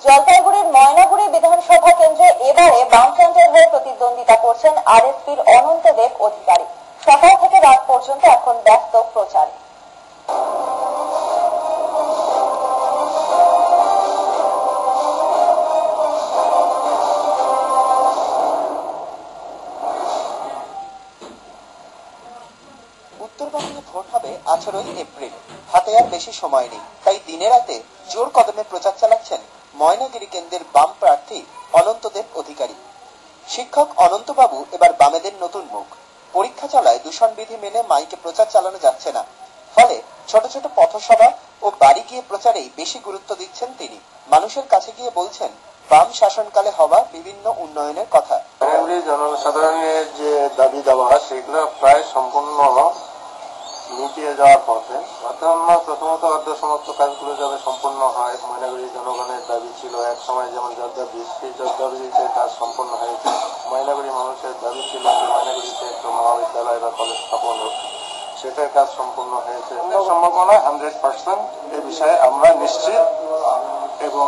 জলপাইগুড়ির ময়নাগুড়ি বিধানসভা কেন্দ্রে এবারে বামফ্রন্টের হয়ে প্রতিদ্বন্দ্বিতা করছেন আরএসপির অনন্তদেব অধিকারী। সকাল থেকে রাত পর্যন্ত এখন ব্যস্ত প্রচারে। উত্তরবঙ্গে ভোট হবে 18 এপ্রিল। হাতে আর বেশি সময় নেই, তাই দিনে রাতে জোর কদমে প্রচার চালাচ্ছেন ময়নাগুড়ি কেন্দ্রের বাম প্রার্থী অনন্তদেব অধিকারী। শিক্ষক অনন্তবাবু এবার বামেদের নতুন মুখ। পরীক্ষা চলায় দূষণবিধি মেনে মাইকে প্রচার চালানো যাচ্ছে না, ফলে ছোট ছোট পথসভা ও বাড়ি গিয়ে প্রচারেই বেশি গুরুত্ব দিচ্ছেন তিনি। মানুষের কাছে গিয়ে বলছেন বাম শাসনকালে হওয়া বিভিন্ন উন্নয়নের কথা। জনসাধারণের যে দাবি দাওয়া সেগুলো প্রায় সম্পূর্ণ মিটিয়ে যাওয়ার পথে। প্রথমত অর্ধ সমাপ্ত কাজগুলো যাবে সম্পূর্ণ হয়। ময়নাগুড়ি জনগণের দাবি ছিল এক সময় যেমন জর্দা ব্রিজ, সেই জর্দা ব্রিজের কাজ সম্পূর্ণ হয়েছে। ময়নাগুড়ি মানুষের দাবি ছিল যে ময়নাগুড়িতে একটা মহাবিদ্যালয় বা কলেজ স্থাপন হোক, সেটার কাজ সম্পূর্ণ হয়েছে। সম্ভাবনা 100% এ বিষয়ে আমরা নিশ্চিত, এবং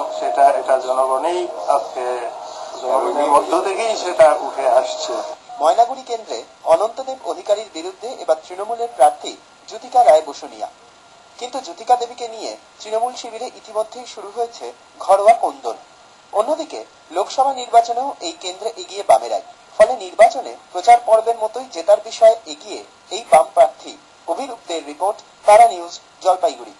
এটা জনগণই আজকে জনগণের মধ্য থেকেই সেটা উঠে আসছে। ময়নাগুড়ি কেন্দ্রে অনন্তদেব অধিকারীর বিরুদ্ধে এবার তৃণমূলের প্রার্থী জ্যোতিকা রায় বসুনিয়া। কিন্তু জ্যোতিকা দেবীকে নিয়ে তৃণমূল শিবিরে ইতিমধ্যেই শুরু হয়েছে ঘরোয়া কোন্দল। অন্যদিকে লোকসভা নির্বাচনেও এই কেন্দ্রে এগিয়ে বামেরাই। ফলে নির্বাচনে প্রচার পর্বের মতোই জেতার বিষয়ে এগিয়ে এই বাম প্রার্থী। অভিরূপদের রিপোর্ট, তারা নিউজ, জলপাইগুড়ি।